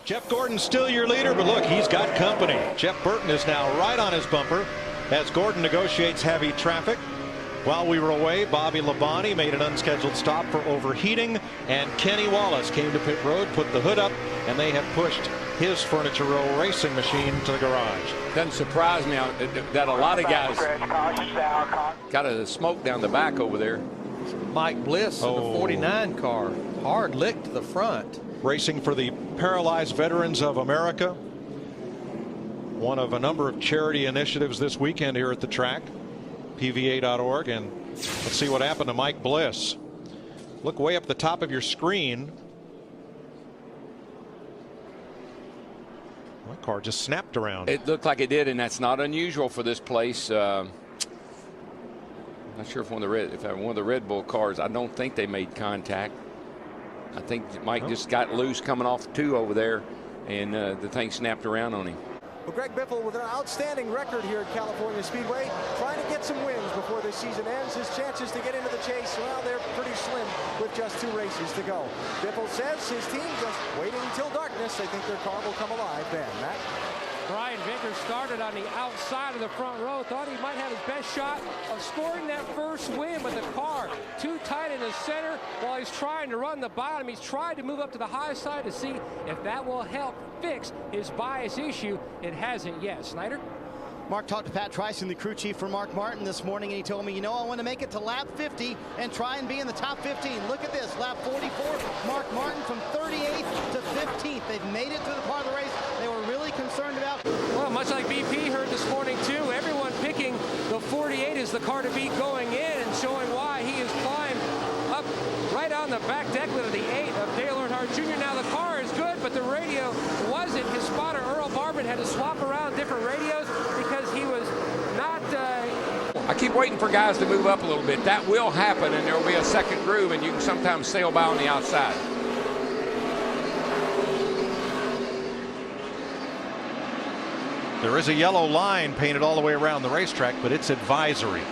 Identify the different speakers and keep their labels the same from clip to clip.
Speaker 1: Jeff Gordon's still your leader, but look, he's got company. Jeff Burton is now right on his bumper as Gordon negotiates heavy traffic. While we were away, Bobby Labonte made an unscheduled stop for overheating, and Kenny Wallace came to pit road, put the hood up, and they have pushed his Furniture Row racing machine to the garage.
Speaker 2: Doesn't surprise me that a lot of guys got a smoke down the back over there.
Speaker 3: Mike Bliss in the 49 car, hard lick to the front.
Speaker 1: Racing for the Paralyzed Veterans of America, one of a number of charity initiatives this weekend here at the track. PVA.org, and let's see what happened to Mike Bliss. Look way up the top of your screen. My car just snapped around.
Speaker 2: It looked like it did, and that's not unusual for this place. I'm not sure if one of the Red Bull cars. I don't think they made contact. I think Mike just got loose coming off 2 over there, and the thing snapped around on him.
Speaker 4: Well, Greg Biffle with an outstanding record here at California Speedway, trying to get some wins before this season ends. His chances to get into the chase, well, they're pretty slim with just 2 races to go. Biffle says his team just waiting until darkness. They think their car will come alive then. Matt?
Speaker 5: Brian Vickers started on the outside of the front row, thought he might have his best shot of scoring that first win, but the car too tight in the center while he's trying to run the bottom. He's tried to move up to the high side to see if that will help fix his bias issue. It hasn't yet. Snyder?
Speaker 6: Mark talked to Pat Trice, the crew chief for Mark Martin this morning, and he told me, you know, I want to make it to lap 50 and try and be in the top 15. Look at this, lap 44, Mark Martin from 38th to 15th. They've made it through the part of the race they were really concerned about.
Speaker 5: Well, much like BP heard this morning, too, everyone picking the 48 as the car to beat going in and showing why he has climbed up right on the back deck of the 8 of Dale Earnhardt Jr. Now, the car is good, but the radio wasn't. His spotter, Earl Barber, had to swap around different radios because he was not...
Speaker 2: I keep waiting for guys to move up a little bit. That will happen, and there will be a second groove, and you can sometimes sail by on the outside.
Speaker 1: There is a yellow line painted all the way around the racetrack, but it's advisory.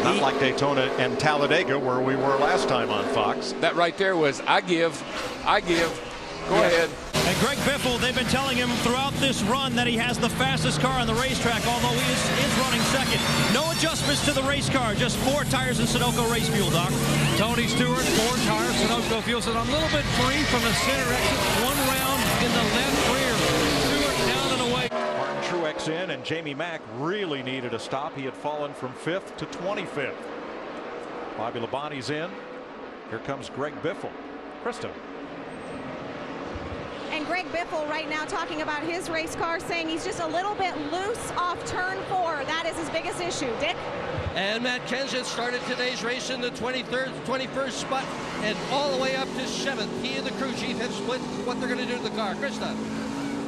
Speaker 1: Not like Daytona and Talladega where we were last time on Fox.
Speaker 2: That right there was, I give. Go ahead.
Speaker 7: And Greg Biffle, they've been telling him throughout this run that he has the fastest car on the racetrack, although he is running second. No adjustments to the race car, just 4 tires and Sunoco race fuel, Doc.
Speaker 8: Tony Stewart, 4 tires, Sunoco fuel, so a little bit free from the center exit. 1 round in the left rear. Stewart down and away.
Speaker 1: Martin Truex in, and Jamie Mack really needed a stop. He had fallen from 5th to 25th. Bobby Labonte's in. Here comes Greg Biffle. Krista.
Speaker 9: And Greg Biffle right now talking about his race car, saying he's just a little bit loose off turn 4. That is his biggest issue. Dick?
Speaker 3: And Matt Kenseth started today's race in the 23rd, 21st spot, and all the way up to 7th. He and the crew chief have split what they're going to do to the car. Krista.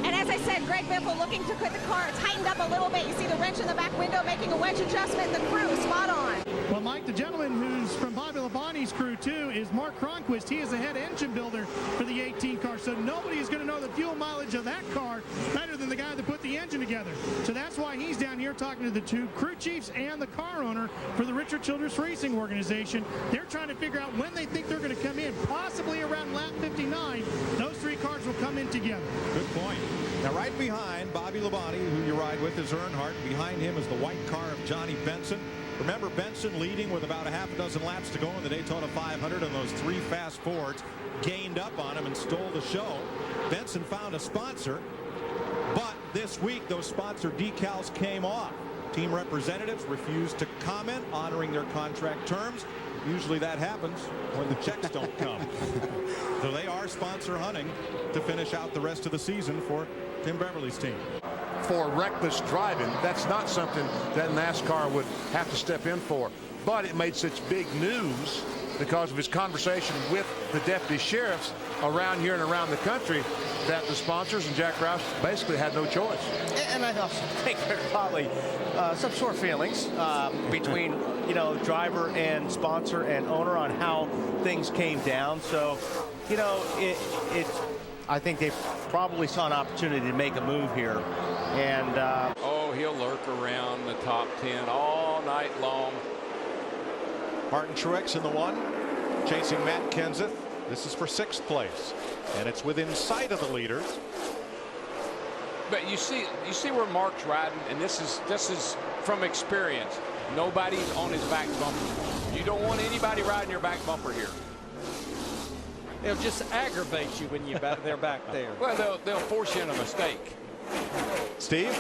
Speaker 9: And as I said, Greg Biffle looking to get the car tightened up a little bit. You see the wrench in the back window making a wedge adjustment. The crew spot on.
Speaker 10: Well, Mike, the gentleman who's from Bobby Labonte's crew, too, is Mark Cronquist. He is the head engine builder for the 18 car, so nobody is going to know the fuel mileage of that car better than the guy that put the engine together. So that's why he's down here talking to the 2 crew chiefs and the car owner for the Richard Childress Racing Organization. They're trying to figure out when they think they're going to come in, possibly around lap 59. Those 3 cars will come in together.
Speaker 1: Good point. Now, right behind Bobby Labonte, who you ride with, is Earnhardt. Behind him is the white car of Johnny Benson. Remember, Benson leading with about a half a dozen laps to go in the Daytona 500, and those 3 fast Fords gained up on him and stole the show. Benson found a sponsor, but this week those sponsor decals came off. Team representatives refused to comment, honoring their contract terms. Usually that happens when the checks don't come. So they are sponsor hunting to finish out the rest of the season for Tim Beverly's team.
Speaker 11: For reckless driving, that's not something that NASCAR would have to step in for. But it made such big news because of his conversation with the deputy sheriffs around here and around the country that the sponsors and Jack Roush basically had no choice.
Speaker 6: And I also think there's probably some sore feelings between, you know, driver and sponsor and owner on how things came down. So, you know, I think they probably saw an opportunity to make a move here. And
Speaker 2: oh, he'll lurk around the top 10 all night long.
Speaker 1: Martin Truex in the 1, chasing Matt Kenseth. This is for 6th place, and it's within sight of the leaders.
Speaker 2: But you see where Mark's riding, and this is from experience. Nobody's on his back bumper. You don't want anybody riding your back bumper here.
Speaker 6: They'll just aggravate you when they're back there.
Speaker 2: Well, they'll force you in a mistake.
Speaker 1: Steve?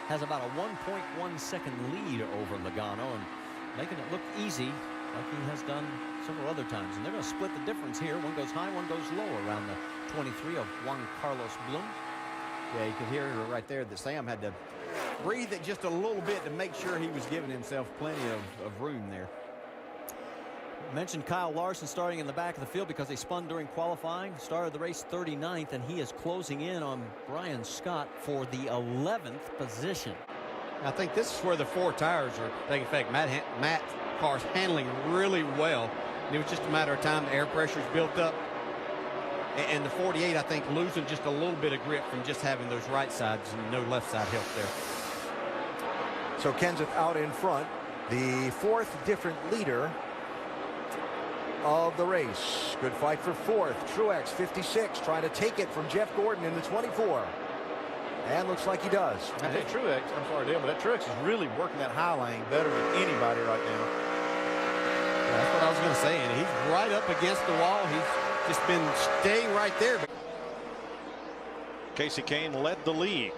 Speaker 7: Has about a 1.1 second lead over Logano and making it look easy like he has done several other times. And they're going to split the difference here. One goes high, one goes low around the 23 of Juan Carlos Bloom.
Speaker 12: Yeah, you could hear right there that Sam had to breathe it just a little bit to make sure he was giving himself plenty of room there.
Speaker 7: Mentioned Kyle Larson starting in the back of the field because they spun during qualifying. Started the race 39th, and he is closing in on Brian Scott for the 11th position.
Speaker 12: I think this is where the 4 tires are taking effect. Matt car's handling really well. And it was just a matter of time. The air pressure's built up. And the 48, I think, losing just a little bit of grip from just having those right sides and no left side help there.
Speaker 4: So Kenseth out in front, the 4th different leader of the race. Good fight for 4th. Truex 56 trying to take it from Jeff Gordon in the 24. And looks like he does.
Speaker 6: I think Truex, I'm sorry, Dale, but that Truex is really working that high lane better than anybody right now.
Speaker 12: That's what I was going to say. And he's right up against the wall. He's just been staying right there.
Speaker 1: Casey Kane led the league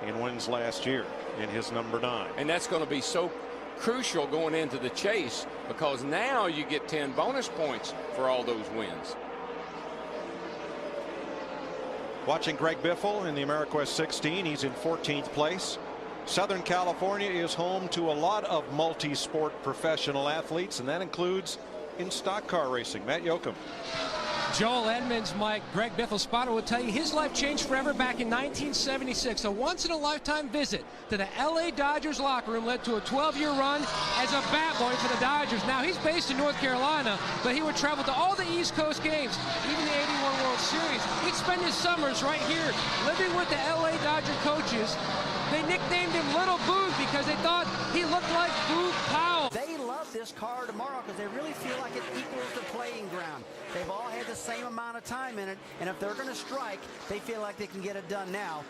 Speaker 1: in wins last year in his number 9.
Speaker 2: And that's going to be so crucial going into the chase, because now you get 10 bonus points for all those wins.
Speaker 1: Watching Greg Biffle in the AmeriQuest 16. He's in 14th place. Southern California is home to a lot of multi-sport professional athletes, and that includes in stock car racing. Matt Yoakum.
Speaker 5: Joel Edmonds, Mike, Greg Biffle spotter will tell you his life changed forever back in 1976. A once-in-a-lifetime visit to the LA Dodgers locker room led to a 12-year run as a bat boy for the Dodgers. Now he's based in North Carolina, but he would travel to all the East Coast games, even the '81 World Series. He'd spend his summers right here, living with the LA Dodger coaches. They nicknamed him Little Booth because they thought he looked like Booth Powell.
Speaker 13: They love this car tomorrow because they really feel like it equals the playing ground. They've all had the same amount of time in it, and if they're going to strike, they feel like they can get it done now.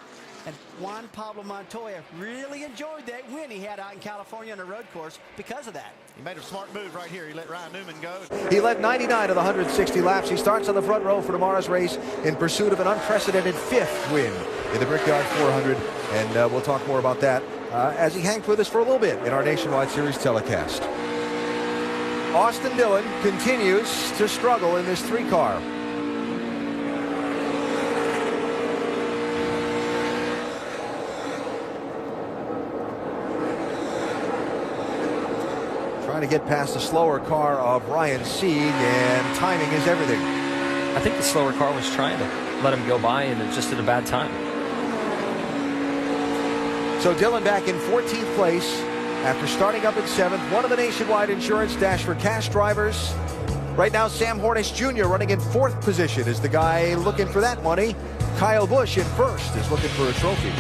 Speaker 13: And Juan Pablo Montoya really enjoyed that win he had out in California on a road course because of that.
Speaker 6: He made a smart move right here. He let Ryan Newman go.
Speaker 4: He led 99 of the 160 laps. He starts on the front row for tomorrow's race in pursuit of an unprecedented 5th win in the Brickyard 400. And we'll talk more about that as he hangs with us for a little bit in our Nationwide Series telecast. Austin Dillon continues to struggle in this 3-car. Trying to get past the slower car of Ryan Sieg, and timing is everything.
Speaker 14: I think the slower car was trying to let him go by, and it just at a bad time.
Speaker 4: So Dillon back in 14th place after starting up in 7th. One of the Nationwide Insurance Dash for Cash drivers. Right now, Sam Hornish Jr. running in 4th position is the guy looking for that money. Kyle Busch in 1st is looking for a trophy.